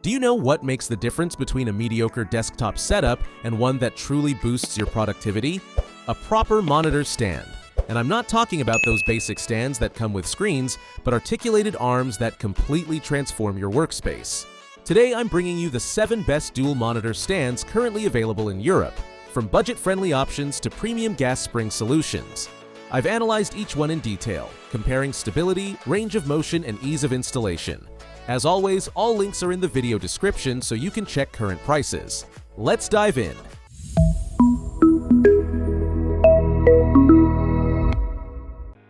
Do you know what makes the difference between a mediocre desktop setup and one that truly boosts your productivity? A proper monitor stand. And I'm not talking about those basic stands that come with screens, but articulated arms that completely transform your workspace. Today I'm bringing you the 7 best dual monitor stands currently available in Europe, from budget-friendly options to premium gas spring solutions. I've analyzed each one in detail, comparing stability, range of motion, and ease of installation. As always, all links are in the video description so you can check current prices. Let's dive in.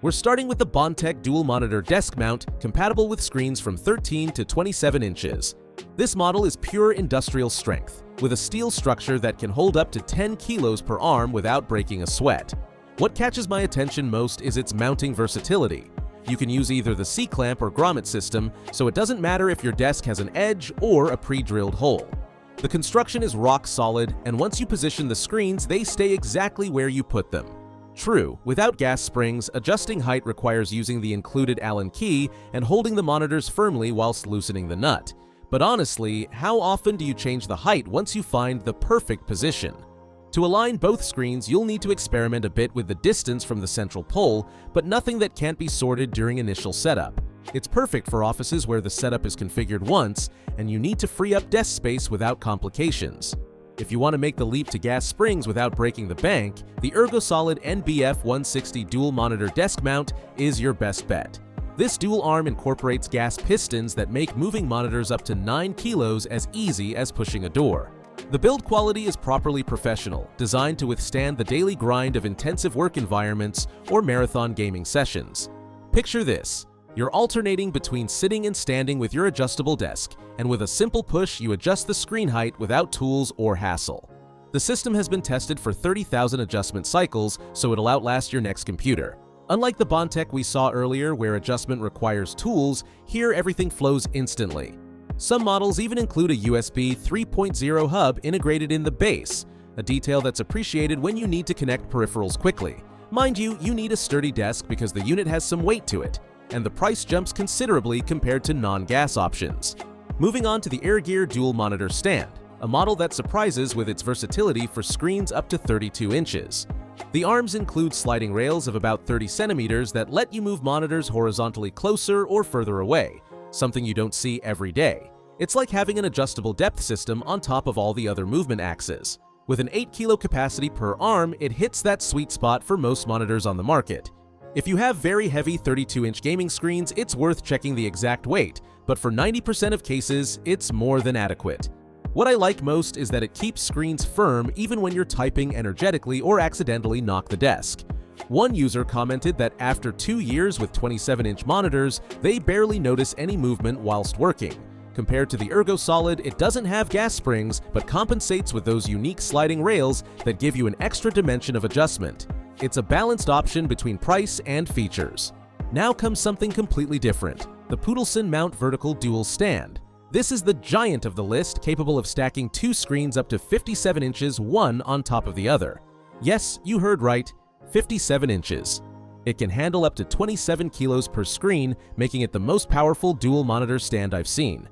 We're starting with the Bontec dual monitor desk mount, compatible with screens from 13 to 27 inches. This model is pure industrial strength, with a steel structure that can hold up to 10 kilos per arm without breaking a sweat. What catches my attention most is its mounting versatility. You can use either the C-clamp or grommet system, so it doesn't matter if your desk has an edge or a pre-drilled hole. The construction is rock solid, and once you position the screens, they stay exactly where you put them. True, without gas springs, adjusting height requires using the included Allen key and holding the monitors firmly whilst loosening the nut. But honestly, how often do you change the height once you find the perfect position? To align both screens, you'll need to experiment a bit with the distance from the central pole, but nothing that can't be sorted during initial setup. It's perfect for offices where the setup is configured once, and you need to free up desk space without complications. If you want to make the leap to gas springs without breaking the bank, the Ergosolid NBF 160 dual monitor desk mount is your best bet. This dual arm incorporates gas pistons that make moving monitors up to 9 kilos as easy as pushing a door. The build quality is properly professional, designed to withstand the daily grind of intensive work environments or marathon gaming sessions. Picture this. You're alternating between sitting and standing with your adjustable desk, and with a simple push you adjust the screen height without tools or hassle. The system has been tested for 30,000 adjustment cycles, so it'll outlast your next computer. Unlike the Bontec we saw earlier where adjustment requires tools, here everything flows instantly. Some models even include a USB 3.0 hub integrated in the base, a detail that's appreciated when you need to connect peripherals quickly. Mind you, you need a sturdy desk because the unit has some weight to it, and the price jumps considerably compared to non-gas options. Moving on to the AirGear dual monitor stand, a model that surprises with its versatility for screens up to 32 inches. The arms include sliding rails of about 30 centimeters that let you move monitors horizontally closer or further away, something you don't see every day. It's like having an adjustable depth system on top of all the other movement axes. With an 8 kilo capacity per arm, it hits that sweet spot for most monitors on the market. If you have very heavy 32-inch gaming screens, it's worth checking the exact weight, but for 90% of cases, it's more than adequate. What I like most is that it keeps screens firm even when you're typing energetically or accidentally knock the desk. One user commented that after 2 years with 27-inch monitors, they barely notice any movement whilst working. Compared to the Ergosolid, it doesn't have gas springs, but compensates with those unique sliding rails that give you an extra dimension of adjustment. It's a balanced option between price and features. Now comes something completely different, the Pilson mount vertical dual stand. This is the giant of the list, capable of stacking 2 screens up to 57 inches, one on top of the other. Yes, you heard right, 57 inches. It can handle up to 27 kilos per screen, making it the most powerful dual monitor stand I've seen.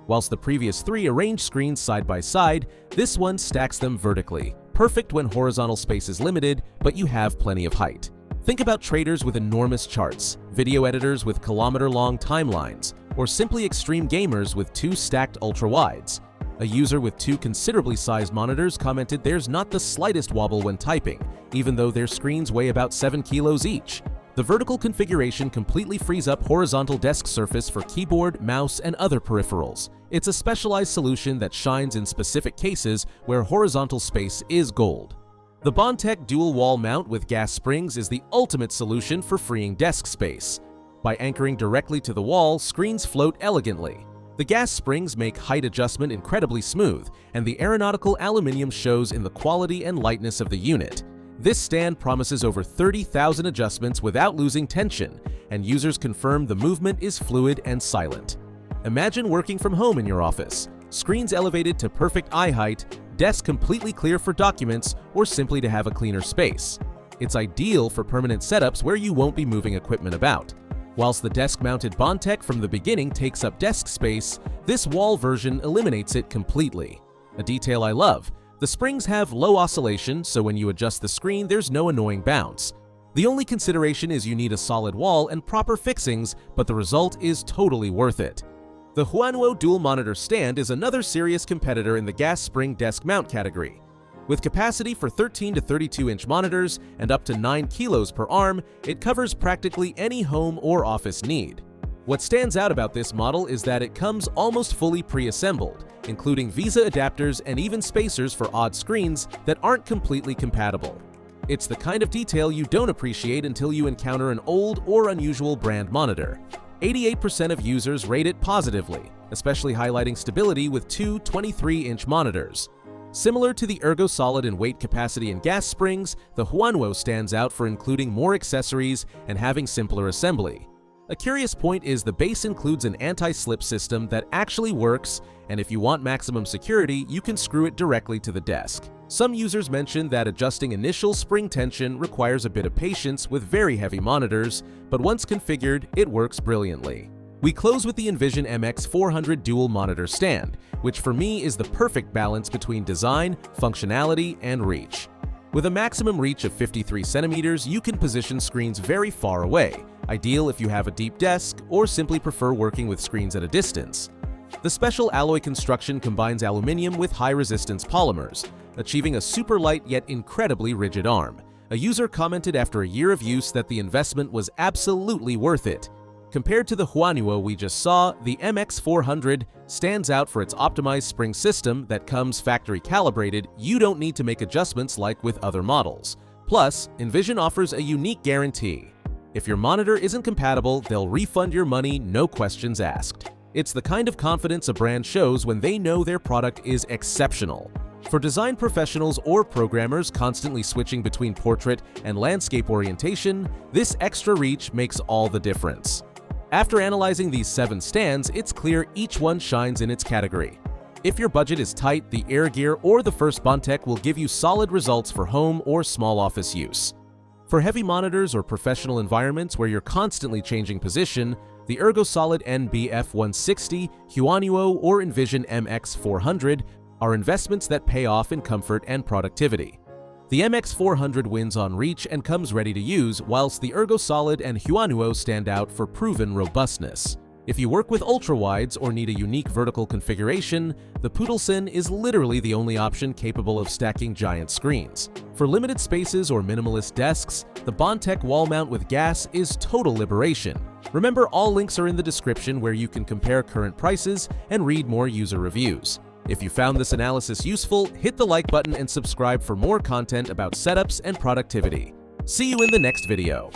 Whilst the previous 3 arrange screens side by side, this one stacks them vertically. Perfect when horizontal space is limited, but you have plenty of height. Think about traders with enormous charts, video editors with kilometer-long timelines, or simply extreme gamers with 2 stacked ultra-wides. A user with 2 considerably sized monitors commented there's not the slightest wobble when typing, even though their screens weigh about 7 kilos each. The vertical configuration completely frees up horizontal desk surface for keyboard, mouse, and other peripherals. It's a specialized solution that shines in specific cases where horizontal space is gold. The Bontec dual wall mount with gas springs is the ultimate solution for freeing desk space. By anchoring directly to the wall, screens float elegantly. The gas springs make height adjustment incredibly smooth, and the aeronautical aluminum shows in the quality and lightness of the unit. This stand promises over 30,000 adjustments without losing tension, and users confirm the movement is fluid and silent. Imagine working from home in your office, screens elevated to perfect eye height, desk completely clear for documents, or simply to have a cleaner space. It's ideal for permanent setups where you won't be moving equipment about. Whilst the desk-mounted Bontec from the beginning takes up desk space, this wall version eliminates it completely. A detail I love: the springs have low oscillation, so when you adjust the screen, there's no annoying bounce. The only consideration is you need a solid wall and proper fixings, but the result is totally worth it. The Huano dual monitor stand is another serious competitor in the gas spring desk mount category. With capacity for 13 to 32-inch monitors and up to 9 kilos per arm, it covers practically any home or office need. What stands out about this model is that it comes almost fully pre-assembled, including VESA adapters and even spacers for odd screens that aren't completely compatible. It's the kind of detail you don't appreciate until you encounter an old or unusual brand monitor. 88% of users rate it positively, especially highlighting stability with two 23-inch monitors. Similar to the Ergosolid in weight capacity and gas springs, the Huano stands out for including more accessories and having simpler assembly. A curious point is the base includes an anti-slip system that actually works, and if you want maximum security, you can screw it directly to the desk. Some users mentioned that adjusting initial spring tension requires a bit of patience with very heavy monitors, but once configured, it works brilliantly. We close with the Envision MX400 dual monitor stand, which for me is the perfect balance between design, functionality, and reach. With a maximum reach of 53 centimeters, you can position screens very far away, ideal if you have a deep desk or simply prefer working with screens at a distance. The special alloy construction combines aluminum with high-resistance polymers, achieving a super light yet incredibly rigid arm. A user commented after a year of use that the investment was absolutely worth it. Compared to the Huano we just saw, the MX400 stands out for its optimized spring system that comes factory calibrated. You don't need to make adjustments like with other models. Plus, Envision offers a unique guarantee. If your monitor isn't compatible, they'll refund your money, no questions asked. It's the kind of confidence a brand shows when they know their product is exceptional. For design professionals or programmers constantly switching between portrait and landscape orientation, this extra reach makes all the difference. After analyzing these 7 stands, it's clear each one shines in its category. If your budget is tight, the Air Gear or the first Bontec will give you solid results for home or small office use. For heavy monitors or professional environments where you're constantly changing position, the Ergosolid NBF160, Huano, or Envision MX400 are investments that pay off in comfort and productivity. The MX400 wins on reach and comes ready to use, whilst the Ergosolid and Huano stand out for proven robustness. If you work with ultra-wides or need a unique vertical configuration, the Pilson is literally the only option capable of stacking giant screens. For limited spaces or minimalist desks, the Bontec wall mount with gas is total liberation. Remember, all links are in the description where you can compare current prices and read more user reviews. If you found this analysis useful, hit the like button and subscribe for more content about setups and productivity. See you in the next video.